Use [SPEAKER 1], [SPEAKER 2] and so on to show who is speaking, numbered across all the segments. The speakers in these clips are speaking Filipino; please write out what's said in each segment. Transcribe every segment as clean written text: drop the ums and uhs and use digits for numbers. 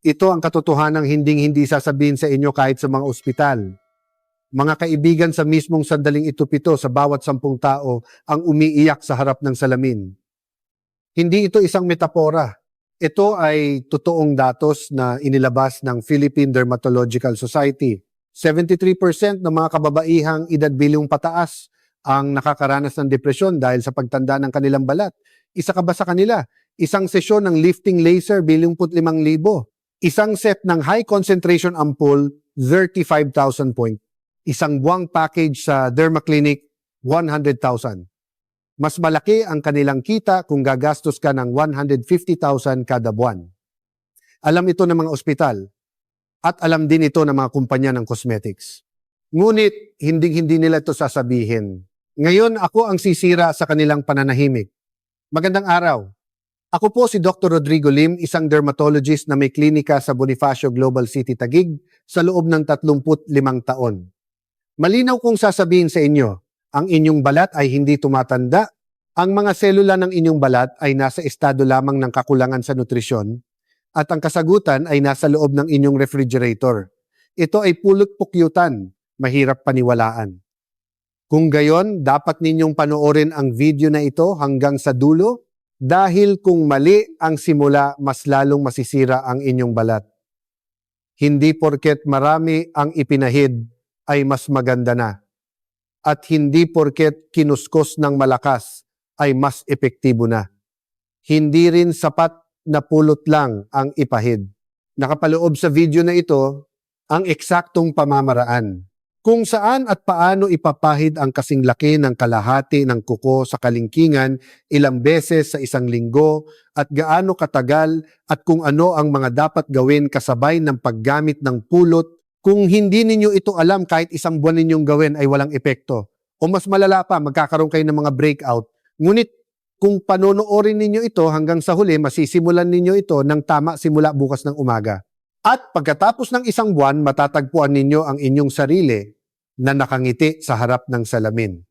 [SPEAKER 1] Ito ang katotohanang hinding-hindi sasabihin sa inyo kahit sa mga ospital. Mga kaibigan, sa mismong sandaling ito-pito sa bawat 10 tao ang umiiyak sa harap ng salamin. Hindi ito isang metapora. Ito ay totoong datos na inilabas ng Philippine Dermatological Society. 73% ng mga kababaihang edad bilyong pataas ang nakakaranas ng depresyon dahil sa pagtanda ng kanilang balat. Isa ka ba sa kanila? Isang sesyon ng lifting laser, 75,000. Isang set ng high concentration ampule, 35,000 point. Isang buwang package sa Derma Clinic, 100,000. Mas malaki ang kanilang kita kung gagastos ka ng 150,000 kada buwan. Alam ito ng mga ospital at alam din ito ng mga kumpanya ng cosmetics. Ngunit hindi nila ito sasabihin. Ngayon ako ang sisira sa kanilang pananahimik. Magandang araw. Ako po si Dr. Rodrigo Lim, isang dermatologist na may klinika sa Bonifacio Global City, Taguig sa loob ng 35 taon. Malinaw kong sasabihin sa inyo, ang inyong balat ay hindi tumatanda, ang mga selula ng inyong balat ay nasa estado lamang ng kakulangan sa nutrisyon, at ang kasagutan ay nasa loob ng inyong refrigerator. Ito ay pulot-pukyutan, mahirap paniwalaan. Kung gayon, dapat ninyong panoorin ang video na ito hanggang sa dulo, dahil kung mali ang simula, mas lalong masisira ang inyong balat. Hindi porket marami ang ipinahid ay mas maganda na. At hindi porket kinuskos ng malakas ay mas epektibo na. Hindi rin sapat na pulot lang ang ipahid. Nakapaloob sa video na ito ang eksaktong pamamaraan. Kung saan at paano ipapahid ang kasing laki ng kalahati ng kuko sa kalingkingan ilang beses sa isang linggo at gaano katagal at kung ano ang mga dapat gawin kasabay ng paggamit ng pulot. Kung hindi ninyo ito alam, kahit isang buwan ninyong gawin ay walang epekto. O mas malala pa, magkakaroon kayo ng mga breakout. Ngunit kung panonoorin ninyo ito hanggang sa huli, masisimulan ninyo ito ng tama simula bukas ng umaga. At pagkatapos ng isang buwan, matatagpuan ninyo ang inyong sarili na nakangiti sa harap ng salamin.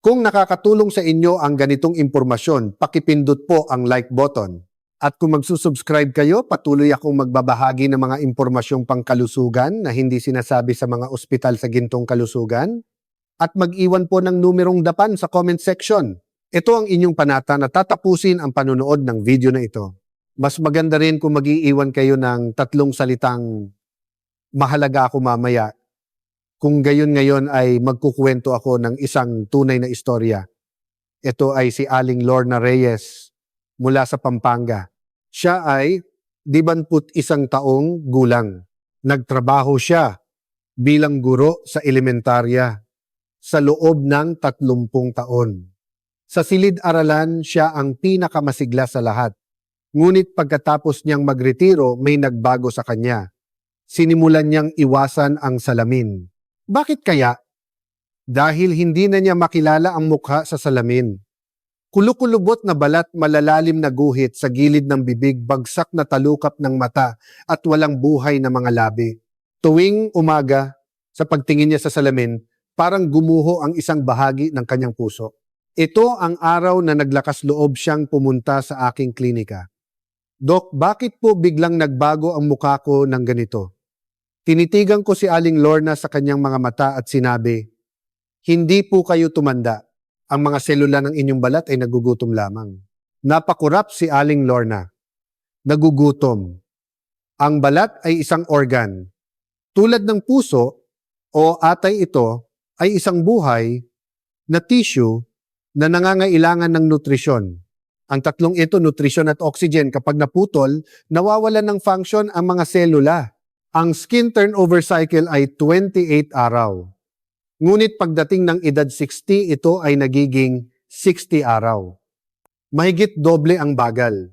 [SPEAKER 1] Kung nakakatulong sa inyo ang ganitong impormasyon, pakipindot po ang like button. At kung magsusubscribe kayo, patuloy akong magbabahagi ng mga impormasyong pangkalusugan na hindi sinasabi sa mga ospital sa gintong kalusugan. At mag-iwan po ng numerong dapan sa comment section. Ito ang inyong panata na tatapusin ang panunood ng video na ito. Mas maganda rin kung mag-iiwan kayo ng 3 salitang mahalaga ako mamaya. Kung gayon ngayon ay magkukwento ako ng isang tunay na istorya. Ito ay si Aling Lorna Reyes mula sa Pampanga. Siya ay 21 taong gulang. Nagtrabaho siya bilang guro sa elementarya sa loob ng 30 taon. Sa silid-aralan, siya ang pinakamasigla sa lahat. Ngunit pagkatapos niyang magretiro, may nagbago sa kanya. Sinimulan niyang iwasan ang salamin. Bakit kaya? Dahil hindi na niya makilala ang mukha sa salamin. Kulukulubot na balat, malalalim na guhit sa gilid ng bibig, bagsak na talukap ng mata at walang buhay na mga labi. Tuwing umaga, sa pagtingin niya sa salamin, parang gumuho ang isang bahagi ng kanyang puso. Ito ang araw na naglakas loob siyang pumunta sa aking klinika. Dok, bakit po biglang nagbago ang mukha ko ng ganito? Tinitigan ko si Aling Lorna sa kanyang mga mata at sinabi, hindi po kayo tumanda. Ang mga selula ng inyong balat ay nagugutom lamang. Napakurap si Aling Lorna. Nagugutom. Ang balat ay isang organ. Tulad ng puso o atay, ito ay isang buhay na tissue na nangangailangan ng nutrisyon. Ang tatlong ito, nutrisyon at oxygen, kapag naputol, nawawalan ng function ang mga selula. Ang skin turnover cycle ay 28 araw. Ngunit pagdating ng edad 60, ito ay nagiging 60 araw. Mahigit doble ang bagal.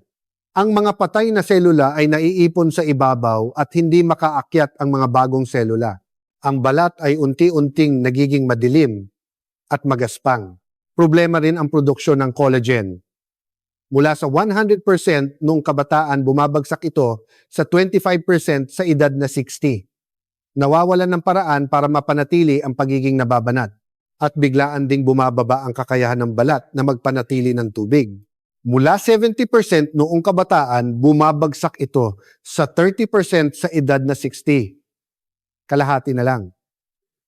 [SPEAKER 1] Ang mga patay na selula ay naiipon sa ibabaw at hindi makaakyat ang mga bagong selula. Ang balat ay unti-unting nagiging madilim at magaspang. Problema rin ang produksyon ng collagen. Mula sa 100% noong kabataan, bumabagsak ito sa 25% sa edad na 60. Nawawalan ng paraan para mapanatili ang pagiging nababanat at biglaan ding bumababa ang kakayahan ng balat na magpanatili ng tubig. Mula 70% noong kabataan, bumabagsak ito sa 30% sa edad na 60. Kalahati na lang.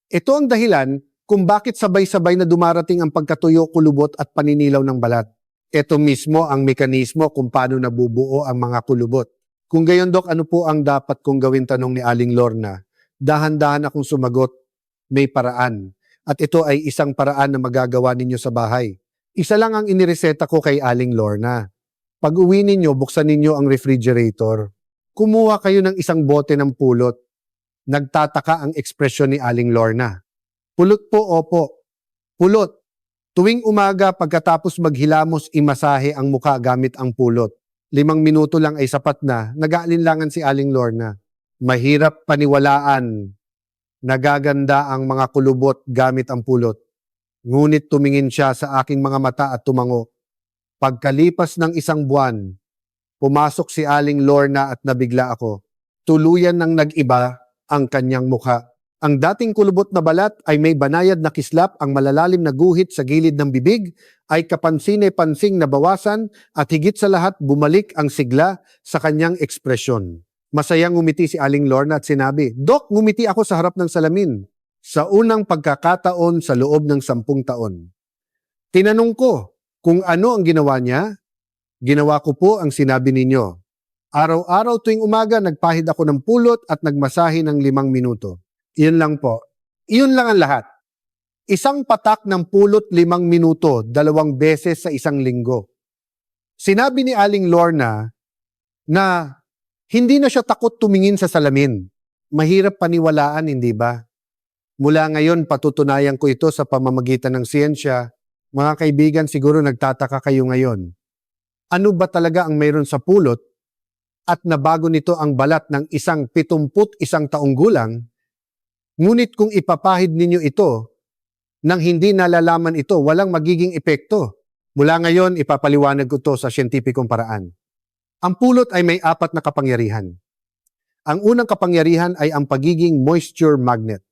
[SPEAKER 1] Ito ang dahilan kung bakit sabay-sabay na dumarating ang pagkatuyo, kulubot at paninilaw ng balat. Ito mismo ang mekanismo kung paano nabubuo ang mga kulubot. Kung gayon, Dok, ano po ang dapat kong gawin, tanong ni Aling Lorna? Dahan-dahan akong sumagot, may paraan. At ito ay isang paraan na magagawa ninyo sa bahay. Isa lang ang inireseta ko kay Aling Lorna. Pag uwi ninyo, buksan ninyo ang refrigerator. Kumuha kayo ng isang bote ng pulot. Nagtataka ang ekspresyon ni Aling Lorna. Pulot po, opo. Pulot. Tuwing umaga pagkatapos maghilamos, imasahe ang muka gamit ang pulot. 5 minuto lang ay sapat na. Nag-aalinlangan si Aling Lorna. Mahirap paniwalaan. Nagaganda ang mga kulubot gamit ang pulot. Ngunit tumingin siya sa aking mga mata at tumango. Pagkalipas ng 1 buwan, pumasok si Aling Lorna at nabigla ako. Tuluyan nang nag-iba ang kanyang mukha. Ang dating kulubot na balat ay may banayad na kislap, ang malalalim na guhit sa gilid ng bibig ay kapansine-pansing nabawasan at higit sa lahat bumalik ang sigla sa kanyang ekspresyon. Masayang ngumiti si Aling Lorna at sinabi, "Dok, ngumiti ako sa harap ng salamin. Sa unang pagkakataon sa loob ng 10 taon. Tinanong ko kung ano ang ginawa niya. Ginawa ko po ang sinabi ninyo. Araw-araw tuwing umaga nagpahid ako ng pulot at nagmasahe ng 5 minuto. Iyon lang po. Iyon lang ang lahat. Isang patak ng pulot 5 minuto, 2 beses sa 1 linggo." Sinabi ni Aling Lorna na hindi na siya takot tumingin sa salamin. Mahirap paniwalaan, hindi ba? Mula ngayon, patutunayan ko ito sa pamamagitan ng siyensya. Mga kaibigan, siguro nagtataka kayo ngayon. Ano ba talaga ang mayroon sa pulot at nabago nito ang balat ng isang 71 taong gulang? Ngunit kung ipapahid ninyo ito, nang hindi nalalaman ito, walang magiging epekto. Mula ngayon, ipapaliwanag ko ito sa siyentipikong paraan. Ang pulot ay may 4 na kapangyarihan. Ang unang kapangyarihan ay ang pagiging moisture magnet.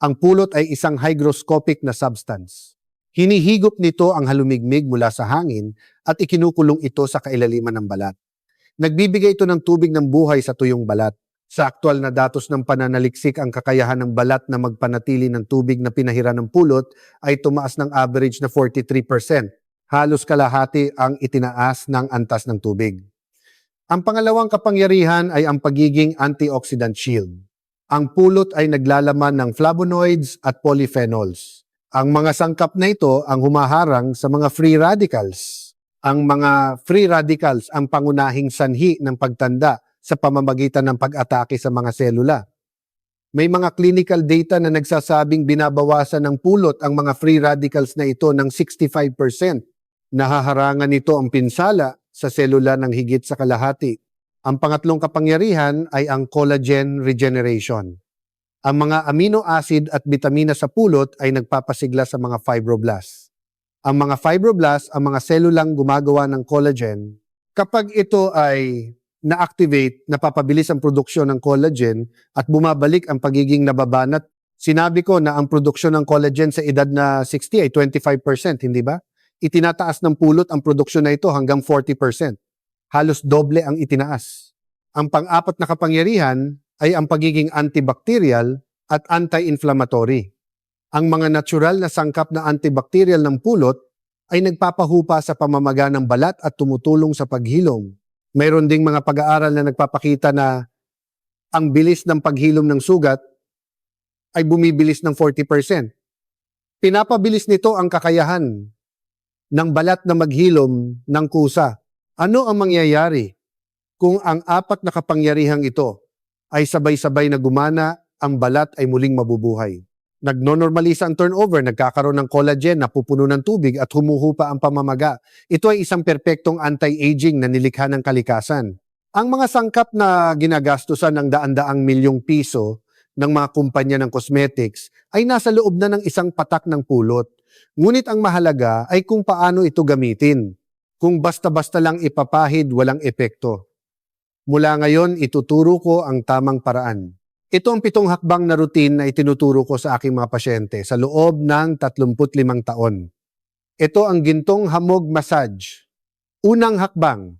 [SPEAKER 1] Ang pulot ay isang hygroscopic na substance. Hinihigop nito ang halumigmig mula sa hangin at ikinukulong ito sa kailaliman ng balat. Nagbibigay ito ng tubig ng buhay sa tuyong balat. Sa aktual na datos ng pananaliksik, ang kakayahan ng balat na magpanatili ng tubig na pinahira ng pulot ay tumaas ng average na 43%. Halos kalahati ang itinaas ng antas ng tubig. Ang pangalawang kapangyarihan ay ang pagiging antioxidant shield. Ang pulot ay naglalaman ng flavonoids at polyphenols. Ang mga sangkap na ito ang humaharang sa mga free radicals. Ang mga free radicals ang pangunahing sanhi ng pagtanda sa pamamagitan ng pag-atake sa mga selula. May mga clinical data na nagsasabing binabawasan ng pulot ang mga free radicals na ito ng 65%. Nahaharangan nito ang pinsala sa selula ng higit sa kalahati. Ang pangatlong kapangyarihan ay ang collagen regeneration. Ang mga amino acid at bitamina sa pulot ay nagpapasigla sa mga fibroblasts. Ang mga fibroblasts, ang mga selulang gumagawa ng collagen, kapag ito ay na-activate, napapabilis ang produksyon ng collagen at bumabalik ang pagiging nababanat. Sinabi ko na ang produksyon ng collagen sa edad na 60 ay 25%, hindi ba? Itinataas ng pulot ang produksyon na ito hanggang 40%. Halos doble ang itinaas. Ang pang-4 na kapangyarihan ay ang pagiging antibacterial at anti-inflammatory. Ang mga natural na sangkap na antibacterial ng pulot ay nagpapahupa sa pamamaga ng balat at tumutulong sa paghilom. Mayroon ding mga pag-aaral na nagpapakita na ang bilis ng paghilom ng sugat ay bumibilis ng 40%. Pinapabilis nito ang kakayahan ng balat na maghilom ng kusa. Ano ang mangyayari kung ang 4 na kapangyarihang ito ay sabay-sabay na gumana, ang balat ay muling mabubuhay? Nagnonormalisa ang turnover, nagkakaroon ng collagen, napupuno ng tubig at humuhupa ang pamamaga. Ito ay isang perpektong anti-aging na nilikha ng kalikasan. Ang mga sangkap na ginagastusan ng daan-daang milyong piso ng mga kumpanya ng cosmetics ay nasa loob na ng isang patak ng pulot. Ngunit ang mahalaga ay kung paano ito gamitin. Kung basta-basta lang ipapahid, walang epekto. Mula ngayon, ituturo ko ang tamang paraan. Ito ang 7 hakbang na routine na itinuturo ko sa aking mga pasyente sa loob ng 35 taon. Ito ang gintong hamog massage. Unang hakbang,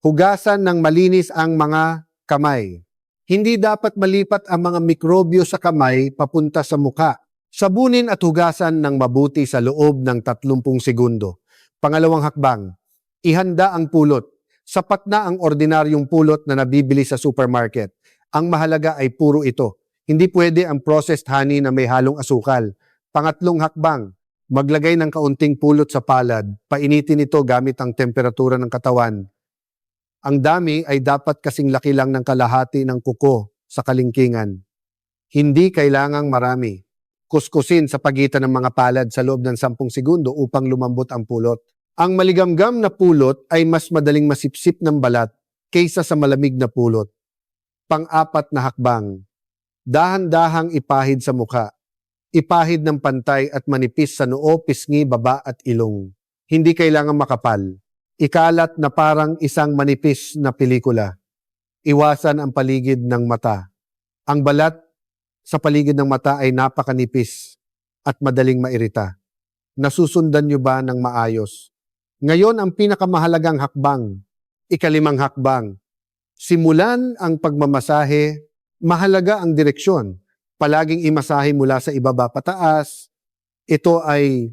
[SPEAKER 1] hugasan ng malinis ang mga kamay. Hindi dapat malipat ang mga mikrobyo sa kamay papunta sa muka. Sabunin at hugasan ng mabuti sa loob ng 30 segundo. Pangalawang hakbang, ihanda ang pulot. Sapat na ang ordinaryong pulot na nabibili sa supermarket. Ang mahalaga ay puro ito. Hindi pwede ang processed honey na may halong asukal. Pangatlong hakbang, maglagay ng kaunting pulot sa palad. Painitin ito gamit ang temperatura ng katawan. Ang dami ay dapat kasing laki lang ng kalahati ng kuko sa kalingkingan. Hindi kailangang marami. Kuskusin sa pagitan ng mga palad sa loob ng 10 segundo upang lumambot ang pulot. Ang maligamgam na pulot ay mas madaling masipsip ng balat kaysa sa malamig na pulot. Pang-apat na hakbang, dahan-dahang ipahid sa mukha. Ipahid ng pantay at manipis sa noo, pisngi, baba at ilong. Hindi kailangang makapal. Ikalat na parang isang manipis na pelikula. Iwasan ang paligid ng mata. Ang balat sa paligid ng mata ay napakanipis at madaling mairita. Nasusundan niyo ba ng maayos? Ngayon ang pinakamahalagang hakbang, ikalimang hakbang. Simulan ang pagmamasahe, mahalaga ang direksyon. Palaging imasahe mula sa ibaba pataas. Ito ay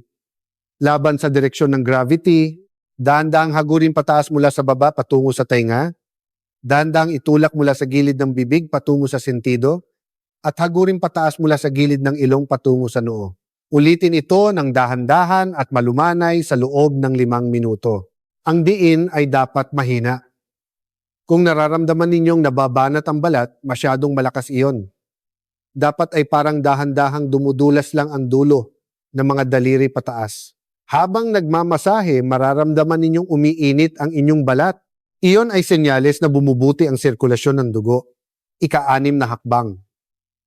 [SPEAKER 1] laban sa direksyon ng gravity. Dahan-dahang hagurin pataas mula sa baba patungo sa tainga. Dahan-dahang itulak mula sa gilid ng bibig patungo sa sentido. At hagurin pataas mula sa gilid ng ilong patungo sa noo. Ulitin ito ng dahan-dahan at malumanay sa loob ng 5 minuto. Ang diin ay dapat mahina. Kung nararamdaman ninyong nababanat ang balat, masyadong malakas iyon. Dapat ay parang dahan-dahang dumudulas lang ang dulo ng mga daliri pataas. Habang nagmamasahe, mararamdaman ninyong umiinit ang inyong balat. Iyon ay senyales na bumubuti ang sirkulasyon ng dugo. Ika-6 na hakbang,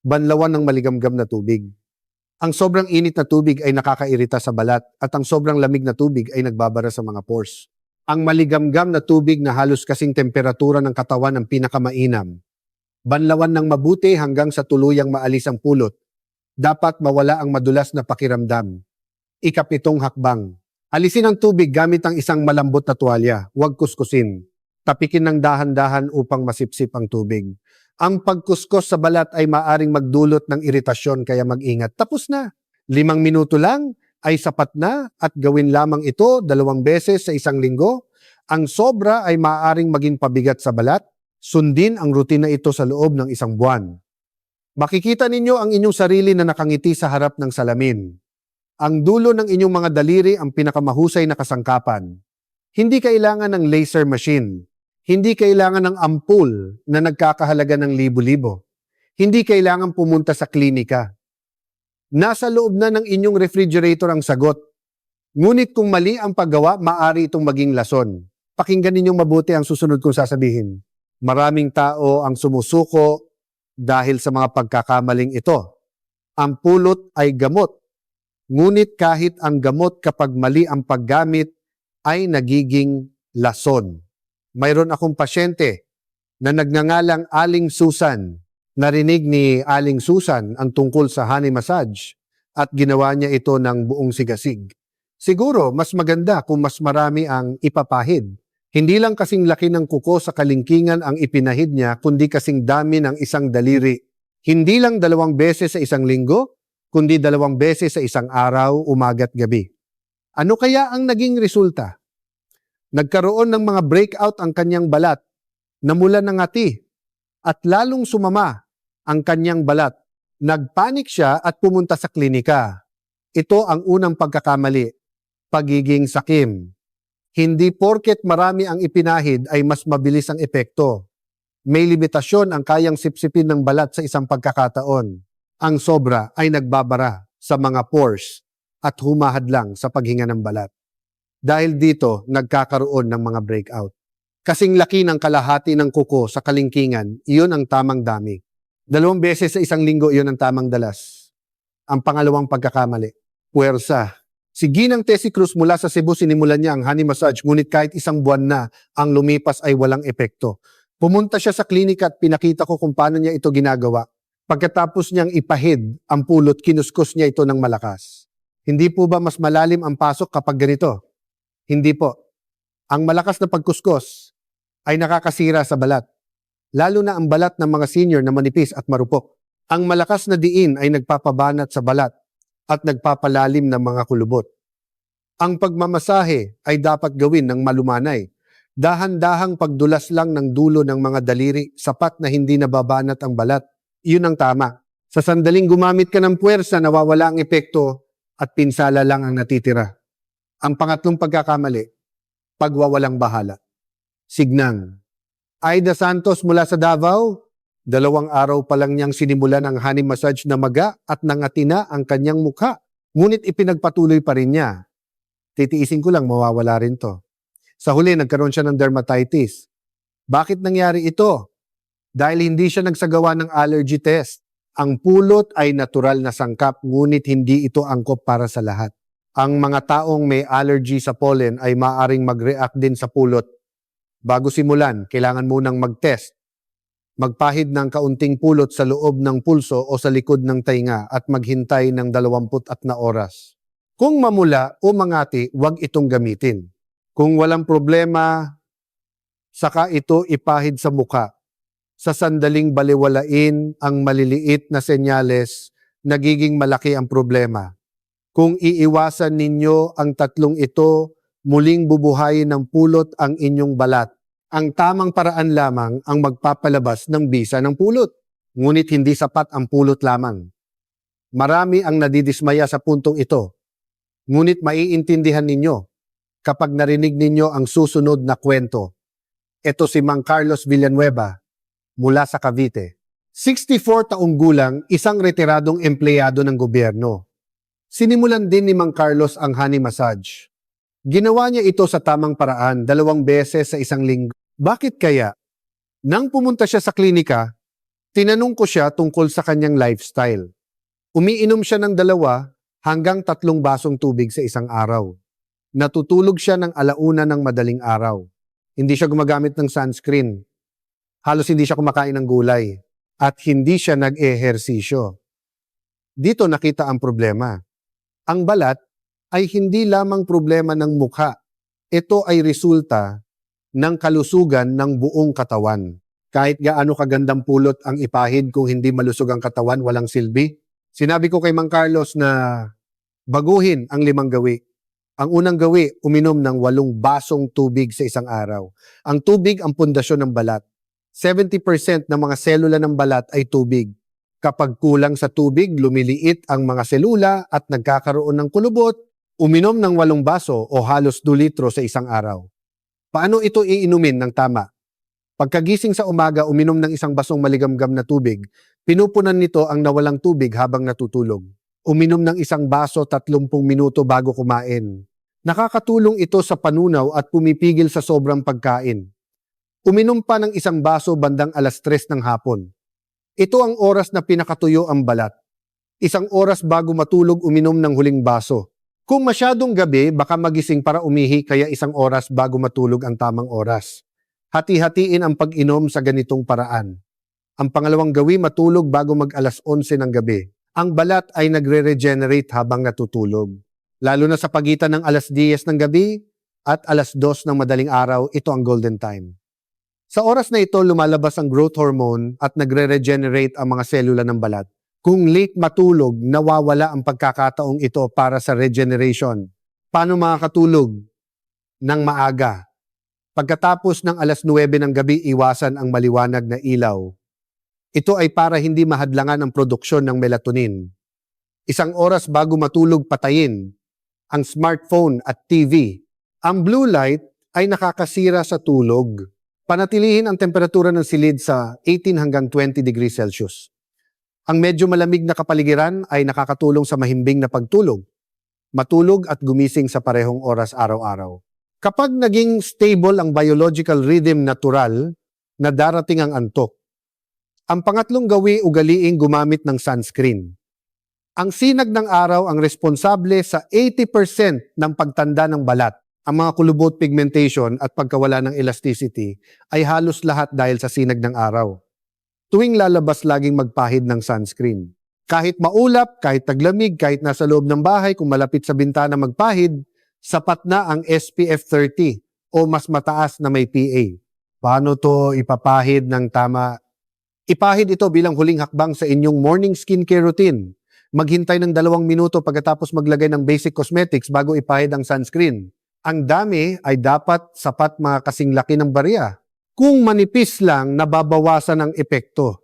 [SPEAKER 1] banlawan ng maligamgam na tubig. Ang sobrang init na tubig ay nakakairita sa balat at ang sobrang lamig na tubig ay nagbabara sa mga pores. Ang maligamgam na tubig na halos kasing temperatura ng katawan ang pinakamainam. Banlawan ng mabuti hanggang sa tuluyang maalis ang pulot. Dapat mawala ang madulas na pakiramdam. Ika-7 hakbang. Alisin ang tubig gamit ang isang malambot na tuwalya. Huwag kuskusin. Tapikin ng dahan-dahan upang masipsip ang tubig. Ang pagkuskos sa balat ay maaring magdulot ng iritasyon kaya mag-ingat. Tapos na. 5 minuto lang ay sapat na at gawin lamang ito 2 beses sa isang linggo. Ang sobra ay maaring maging pabigat sa balat. Sundin ang rutina ito sa loob ng 1 buwan. Makikita ninyo ang inyong sarili na nakangiti sa harap ng salamin. Ang dulo ng inyong mga daliri ang pinakamahusay na kasangkapan. Hindi kailangan ng laser machine. Hindi kailangan ng ampul na nagkakahalaga ng libo-libo. Hindi kailangan pumunta sa klinika. Nasa loob na ng inyong refrigerator ang sagot. Ngunit kung mali ang paggawa, maaari itong maging lason. Pakinggan ninyong mabuti ang susunod kong sasabihin. Maraming tao ang sumusuko dahil sa mga pagkakamaling ito. Ang pulot ay gamot. Ngunit kahit ang gamot kapag mali ang paggamit ay nagiging lason. Mayroon akong pasyente na nagngangalang Aling Susan. Narinig ni Aling Susan ang tungkol sa honey massage at ginawa niya ito ng buong sigasig. Siguro mas maganda kung mas marami ang ipapahid. Hindi lang kasing laki ng kuko sa kalingkingan ang ipinahid niya, kundi kasing dami ng isang daliri. Hindi lang 2 beses sa isang linggo, kundi 2 beses sa isang araw, umaga't gabi. Ano kaya ang naging resulta? Nagkaroon ng mga breakout ang kanyang balat, namulan ng ngati, at lalong sumama ang kanyang balat. Nagpanik siya at pumunta sa klinika. Ito ang unang pagkakamali, pagiging sakim. Hindi porket marami ang ipinahid ay mas mabilis ang epekto. May limitasyon ang kayang sipsipin ng balat sa isang pagkakataon. Ang sobra ay nagbabara sa mga pores at humahadlang sa paghinga ng balat. Dahil dito, nagkakaroon ng mga breakout. Kasing laki ng kalahati ng kuko sa kalingkingan, iyon ang tamang dami. 2 beses sa isang linggo, iyon ang tamang dalas. Ang pangalawang pagkakamali, puwersa. Si Ginang Tessie Cruz mula sa Cebu, sinimulan niya ang honey massage, ngunit kahit 1 buwan na ang lumipas ay walang epekto. Pumunta siya sa klinika at pinakita ko kung paano niya ito ginagawa. Pagkatapos niyang ipahid ang pulot, kinuskos niya ito ng malakas. Hindi po ba mas malalim ang pasok kapag ganito? Hindi po. Ang malakas na pagkuskos ay nakakasira sa balat, lalo na ang balat ng mga senior na manipis at marupok. Ang malakas na diin ay nagpapabanat sa balat at nagpapalalim ng mga kulubot. Ang pagmamasahe ay dapat gawin ng malumanay. Dahan-dahang pagdulas lang ng dulo ng mga daliri, sapat na hindi nababanat ang balat. Iyon ang tama. Sa sandaling gumamit ka ng puwersa, nawawala ang epekto at pinsala lang ang natitira. Ang pangatlong pagkakamali, pagwawalang bahala. Signang. Aida Santos mula sa Davao, 2 araw pa lang niyang sinimulan ang honey massage na maga at nangatina ang kanyang mukha. Ngunit ipinagpatuloy pa rin niya. Titiisin ko lang, mawawala rin to. Sa huli, nagkaroon siya ng dermatitis. Bakit nangyari ito? Dahil hindi siya nagsagawa ng allergy test. Ang pulot ay natural na sangkap, ngunit hindi ito angkop para sa lahat. Ang mga taong may allergy sa pollen ay maaaring mag-react din sa pulot. Bago simulan, kailangan munang mag-test. Magpahid ng kaunting pulot sa loob ng pulso o sa likod ng tainga at maghintay ng 20 na oras. Kung mamula o mangati, huwag itong gamitin. Kung walang problema, saka ito ipahid sa mukha. Sa sandaling baliwalain ang maliliit na senyales, nagiging malaki ang problema. Kung iiwasan ninyo ang tatlong ito, muling bubuhayin ng pulot ang inyong balat. Ang tamang paraan lamang ang magpapalabas ng bisa ng pulot. Ngunit hindi sapat ang pulot lamang. Marami ang nadidismaya sa puntong ito. Ngunit maiintindihan ninyo kapag narinig ninyo ang susunod na kwento. Ito si Mang Carlos Villanueva mula sa Cavite. 64 taong gulang, isang retiradong empleyado ng gobyerno. Sinimulan din ni Mang Carlos ang honey massage. Ginawa niya ito sa tamang paraan, 2 beses sa isang linggo. Bakit kaya? Nang pumunta siya sa klinika, tinanong ko siya tungkol sa kanyang lifestyle. Umiinom siya ng 2 hanggang 3 basong tubig sa isang araw. Natutulog siya ng 1:00 ng madaling araw. Hindi siya gumagamit ng sunscreen. Halos hindi siya kumakain ng gulay. At hindi siya nag-ehersisyo. Dito nakita ang problema. Ang balat ay hindi lamang problema ng mukha. Ito ay resulta ng kalusugan ng buong katawan. Kahit gaano kagandang pulot ang ipahid kung hindi malusog ang katawan, walang silbi. Sinabi ko kay Mang Carlos na baguhin ang 5 gawi. Ang unang gawi, uminom ng 8 basong tubig sa isang araw. Ang tubig ang pundasyon ng balat. 70% ng mga selula ng balat ay tubig. Kapag kulang sa tubig, lumiliit ang mga selula at nagkakaroon ng kulubot. Uminom ng 8 baso o halos 2 litro sa isang araw. Paano ito iinumin ng tama? Pagkagising sa umaga, uminom ng 1 basong maligamgam na tubig. Pinupunan nito ang nawalang tubig habang natutulog. Uminom ng 1 baso 30 minuto bago kumain. Nakakatulong ito sa panunaw at pumipigil sa sobrang pagkain. Uminom pa ng 1 baso bandang 3:00 ng hapon. Ito ang oras na pinakatuyo ang balat. 1 oras bago matulog, uminom ng huling baso. Kung masyadong gabi, baka magising para umihi, kaya 1 oras bago matulog ang tamang oras. Hati-hatiin ang pag-inom sa ganitong paraan. Ang pangalawang gawi, matulog bago mag 11:00 ng gabi. Ang balat ay nagre-regenerate habang natutulog. Lalo na sa pagitan ng 10:00 ng gabi at 2:00 ng madaling araw, ito ang golden time. Sa oras na ito, lumalabas ang growth hormone at nagre-regenerate ang mga selula ng balat. Kung late matulog, nawawala ang pagkakataong ito para sa regeneration. Paano makakatulog ng maaga? Pagkatapos ng 9:00 ng gabi, iwasan ang maliwanag na ilaw. Ito ay para hindi mahadlangan ang produksyon ng melatonin. 1 oras bago matulog, patayin ang smartphone at TV. Ang blue light ay nakakasira sa tulog. Panatilihin ang temperatura ng silid sa 18 hanggang 20 degrees Celsius. Ang medyo malamig na kapaligiran ay nakakatulong sa mahimbing na pagtulog. Matulog at gumising sa parehong oras araw-araw. Kapag naging stable ang biological rhythm natural, na darating ang antok. Ang pangatlong gawi, ugaliing gumamit ng sunscreen. Ang sinag ng araw ang responsable sa 80% ng pagtanda ng balat. Ang mga kulubot, pigmentation at pagkawala ng elasticity ay halos lahat dahil sa sinag ng araw. Tuwing lalabas, laging magpahid ng sunscreen. Kahit maulap, kahit taglamig, kahit nasa loob ng bahay, kung malapit sa bintana magpahid, sapat na ang SPF 30 o mas mataas na may PA? Paano to ipapahid ng tama? Ipahid ito bilang huling hakbang sa inyong morning skincare routine. Maghintay ng 2 minuto pagkatapos maglagay ng basic cosmetics bago ipahid ang sunscreen. Ang dami ay dapat sapat mga kasing laki ng barya. Kung manipis lang, nababawasan ang epekto.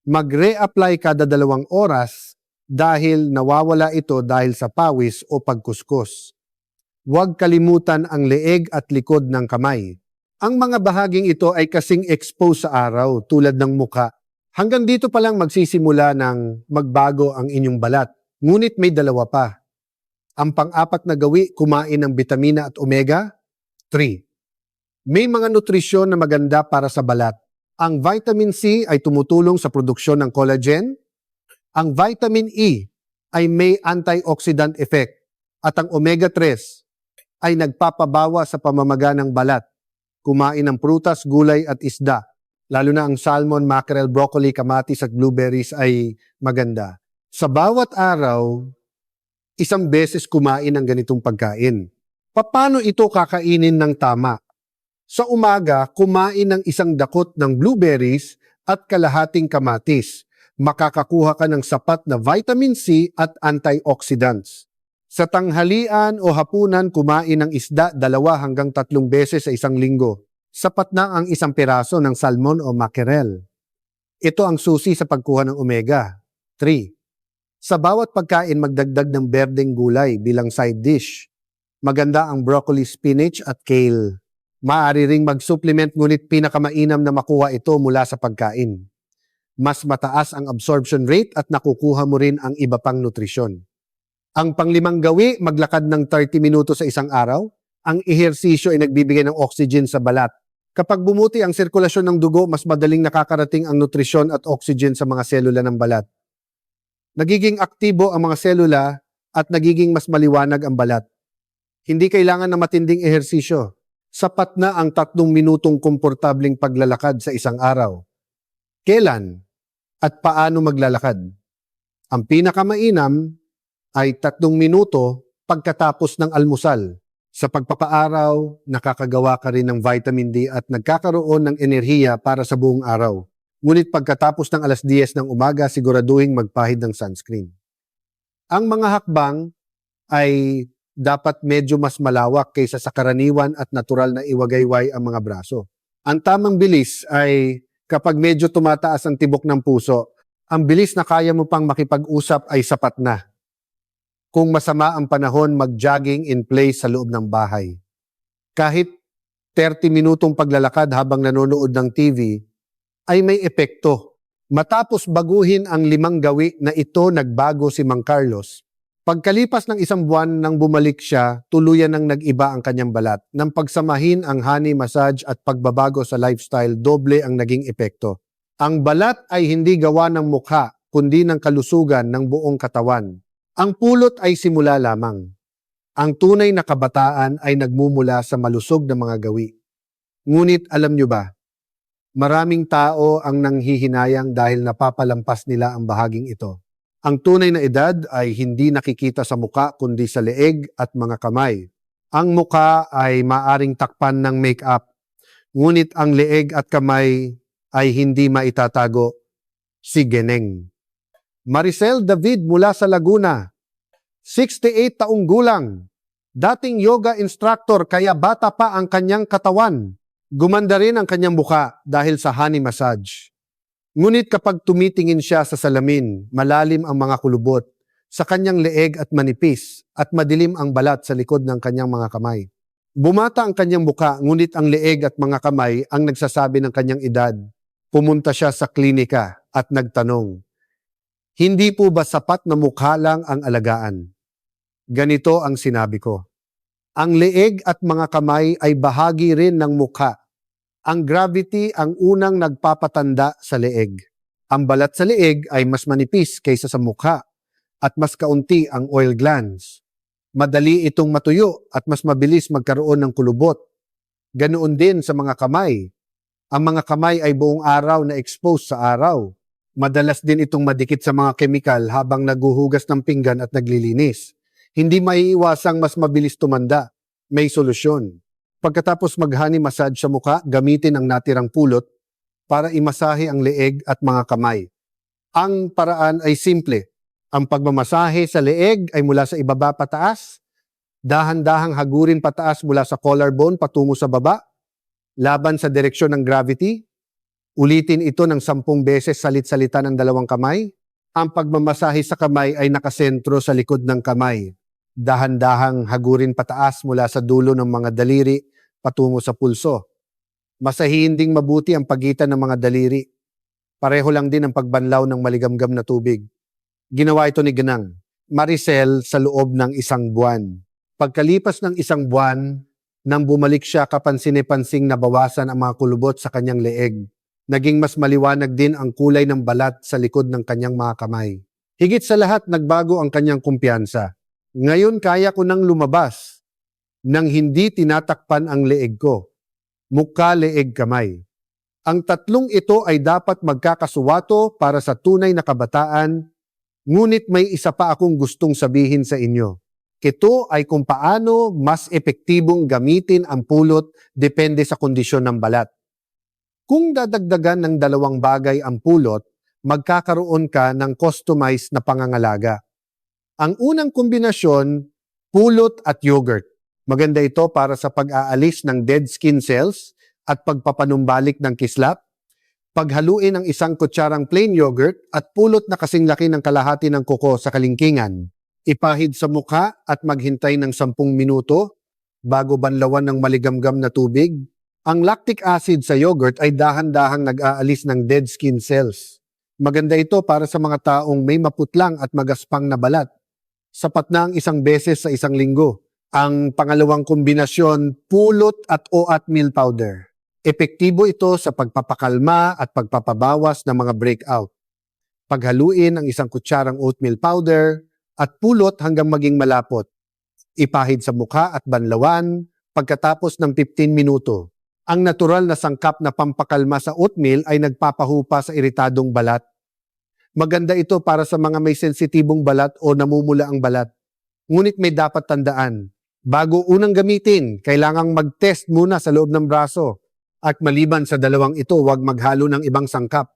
[SPEAKER 1] Mag-re-apply kada 2 oras dahil nawawala ito dahil sa pawis o pagkuskus. Huwag kalimutan ang leeg at likod ng kamay. Ang mga bahaging ito ay kasing exposed sa araw tulad ng muka. Hanggang dito pa lang magsisimula ng magbago ang inyong balat. Ngunit may 2 pa. Ang pang-4 na gawi, kumain ng bitamina at omega. 3. May mga nutrisyon na maganda para sa balat. Ang vitamin C ay tumutulong sa produksyon ng collagen. Ang vitamin E ay may antioxidant effect. At ang omega-3 ay nagpapabawa sa pamamaga ng balat. Kumain ng prutas, gulay at isda. Lalo na ang salmon, mackerel, broccoli, kamatis at blueberries ay maganda. Sa bawat araw, 1 beses kumain ng ganitong pagkain. Paano ito kakainin ng tama? Sa umaga, kumain ng 1 dakot ng blueberries at kalahating kamatis. Makakakuha ka ng sapat na vitamin C at antioxidants. Sa tanghalian o hapunan, kumain ng isda 2 hanggang 3 beses sa 1 linggo. Sapat na ang 1 piraso ng salmon o mackerel. Ito ang susi sa pagkuha ng omega. 3. Sa bawat pagkain, magdagdag ng berdeng gulay bilang side dish. Maganda ang broccoli, spinach at kale. Maaari ring mag-supplement ngunit pinakamainam na makuha ito mula sa pagkain. Mas mataas ang absorption rate at nakukuha mo rin ang iba pang nutrisyon. Ang pang-5 gawi, maglakad ng 30 minuto sa 1 araw. Ang ehersisyo ay nagbibigay ng oxygen sa balat. Kapag bumuti ang sirkulasyon ng dugo, mas madaling nakakarating ang nutrisyon at oxygen sa mga selula ng balat. Nagiging aktibo ang mga selula at nagiging mas maliwanag ang balat. Hindi kailangan ng matinding ehersisyo. Sapat na ang 3 minutong komportableng paglalakad sa 1 araw. Kailan at paano maglalakad? Ang pinakamainam ay 3 minuto pagkatapos ng almusal. Sa pagpapaaraw, nakakagawa ka rin ng vitamin D at nagkakaroon ng enerhiya para sa buong araw. Ngunit pagkatapos ng 10:00 ng umaga, siguraduhin magpahid ng sunscreen. Ang mga hakbang ay dapat medyo mas malawak kaysa sa karaniwan at natural na iwagayway ang mga braso. Ang tamang bilis ay kapag medyo tumataas ang tibok ng puso, ang bilis na kaya mo pang makipag-usap ay sapat na. Kung masama ang panahon, mag-jogging in place sa loob ng bahay. Kahit 30 minutong paglalakad habang nanonood ng TV ay may epekto. Matapos baguhin ang 5 gawi na ito, nagbago si Mang Carlos. Pagkalipas ng 1 buwan nang bumalik siya, tuluyan nang nag-iba ang kanyang balat. Nang pagsamahin ang honey massage at pagbabago sa lifestyle, doble ang naging epekto. Ang balat ay hindi gawa ng mukha, kundi ng kalusugan ng buong katawan. Ang pulot ay simula lamang. Ang tunay na kabataan ay nagmumula sa malusog na mga gawi. Ngunit alam nyo ba, maraming tao ang nanghihinayang dahil napapalampas nila ang bahaging ito. Ang tunay na edad ay hindi nakikita sa muka kundi sa leeg at mga kamay. Ang muka ay maaring takpan ng make-up, ngunit ang leeg at kamay ay hindi maitatago. Si Geneng. Maricel David mula sa Laguna, 68 taong gulang, dating yoga instructor kaya bata pa ang kanyang katawan. Gumanda rin ang kanyang buka dahil sa honey massage. Ngunit kapag tumitingin siya sa salamin, malalim ang mga kulubot sa kanyang leeg at manipis at madilim ang balat sa likod ng kanyang mga kamay. Bumata ang kanyang buka, ngunit ang leeg at mga kamay ang nagsasabi ng kanyang edad. Pumunta siya sa klinika at nagtanong, hindi po ba sapat na mukha lang ang alagaan? Ganito ang sinabi ko. Ang leeg at mga kamay ay bahagi rin ng mukha. Ang gravity ang unang nagpapatanda sa leeg. Ang balat sa leeg ay mas manipis kaysa sa mukha at mas kaunti ang oil glands. Madali itong matuyo at mas mabilis magkaroon ng kulubot. Ganoon din sa mga kamay. Ang mga kamay ay buong araw na exposed sa araw. Madalas din itong madikit sa mga kemikal habang naguhugas ng pinggan at naglilinis. Hindi maiiwasang mas mabilis tumanda. May solusyon. Pagkatapos mag-honey massage sa mukha, gamitin ang natirang pulot para imasahe ang leeg at mga kamay. Ang paraan ay simple. Ang pagmamasahe sa leeg ay mula sa ibaba pataas, dahan-dahang hagurin pataas mula sa collarbone patungo sa baba, laban sa direksyon ng gravity. Ulitin ito ng 10 beses salit-salita ng dalawang kamay. Ang pagmamasahe sa kamay ay nakasentro sa likod ng kamay. Dahan-dahang hagurin pataas mula sa dulo ng mga daliri patungo sa pulso. Masahihin ding mabuti ang pagitan ng mga daliri. Pareho lang din ang pagbanlaw ng maligamgam na tubig. Ginawa ito ni Ginang Maricel sa loob ng 1 buwan. Pagkalipas ng 1 buwan, nang bumalik siya, kapansin-pansing nabawasan ang mga kulubot sa kanyang leeg. Naging mas maliwanag din ang kulay ng balat sa likod ng kanyang mga kamay. Higit sa lahat, nagbago ang kanyang kumpiyansa. Ngayon kaya ko nang lumabas nang hindi tinatakpan ang leeg ko. Mukha, leeg, kamay. Ang tatlong ito ay dapat magkakasuwato para sa tunay na kabataan, ngunit may isa pa akong gustong sabihin sa inyo. Ito ay kung paano mas epektibong gamitin ang pulot depende sa kondisyon ng balat. Kung dadagdagan ng 2 bagay ang pulot, magkakaroon ka ng customized na pangangalaga. Ang unang kombinasyon, pulot at yogurt. Maganda ito para sa pag-aalis ng dead skin cells at pagpapanumbalik ng kislap. Paghaluin ang 1 kutsarang plain yogurt at pulot na kasing laki ng kalahati ng kuko sa kalingkingan. Ipahid sa mukha at maghintay ng 10 minuto bago banlawan ng maligamgam na tubig. Ang lactic acid sa yogurt ay dahan-dahang nag-aalis ng dead skin cells. Maganda ito para sa mga taong may maputlang at magaspang na balat. Sapat na ang 1 beses sa 1 linggo. Ang pangalawang kombinasyon, pulot at oatmeal powder. Epektibo ito sa pagpapakalma at pagpapabawas ng mga breakout. Paghaluin ang 1 kutsarang oatmeal powder at pulot hanggang maging malapot. Ipahid sa mukha at banlawan pagkatapos ng 15 minuto. Ang natural na sangkap na pampakalma sa oatmeal ay nagpapahupa sa iritadong balat. Maganda ito para sa mga may sensitibong balat o namumula ang balat. Ngunit may dapat tandaan. Bago unang gamitin, kailangang mag-test muna sa loob ng braso. At maliban sa 2 ito, huwag maghalo ng ibang sangkap.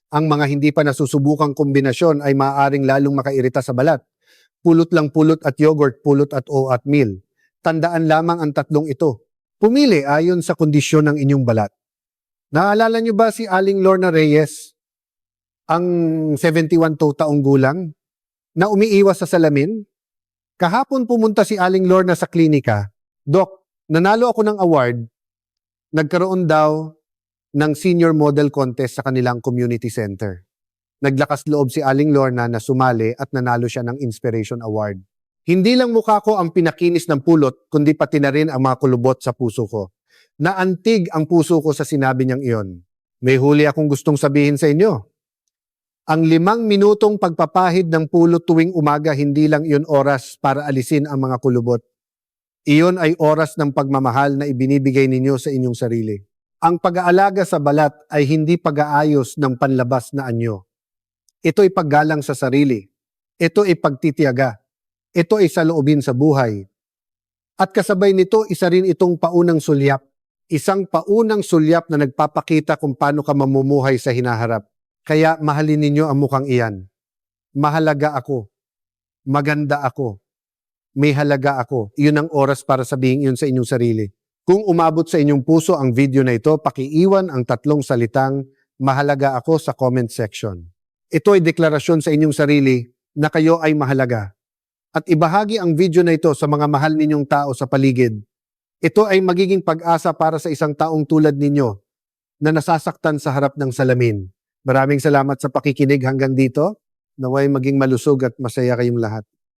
[SPEAKER 1] Ang mga hindi pa nasusubukang kombinasyon ay maaaring lalong makairita sa balat. Pulot lang pulot at yogurt, pulot at oatmeal. Tandaan lamang ang 3 ito. Pumili ayon sa kondisyon ng inyong balat. Naalala niyo ba si Aling Lorna Reyes, ang 71 taong gulang, na umiiwas sa salamin? Kahapon pumunta si Aling Lorna sa klinika. Dok, nanalo ako ng award. Nagkaroon daw ng senior model contest sa kanilang community center. Naglakas loob si Aling Lorna na sumali at nanalo siya ng Inspiration Award. Hindi lang mukha ko ang pinakinis ng pulot, kundi pati na rin ang mga kulubot sa puso ko. Naantig ang puso ko sa sinabi niyang iyon. May huli akong gustong sabihin sa inyo. Ang 5 minutong pagpapahid ng pulot tuwing umaga, hindi lang iyon oras para alisin ang mga kulubot. Iyon ay oras ng pagmamahal na ibinibigay ninyo sa inyong sarili. Ang pag-aalaga sa balat ay hindi pag-aayos ng panlabas na anyo. Ito ay paggalang sa sarili. Ito ay pagtitiyaga. Ito ay saloobin sa buhay. At kasabay nito, isa rin itong paunang sulyap. Isang paunang sulyap na nagpapakita kung paano ka mamumuhay sa hinaharap. Kaya mahalin ninyo ang mukhang iyan. Mahalaga ako. Maganda ako. May halaga ako. Iyon ang oras para sabihin iyon sa inyong sarili. Kung umabot sa inyong puso ang video na ito, pakiiwan ang 3 salitang mahalaga ako sa comment section. Ito ay deklarasyon sa inyong sarili na kayo ay mahalaga. At ibahagi ang video na ito sa mga mahal ninyong tao sa paligid. Ito ay magiging pag-asa para sa isang taong tulad ninyo na nasasaktan sa harap ng salamin. Maraming salamat sa pakikinig hanggang dito. Naway maging malusog at masaya kayong lahat.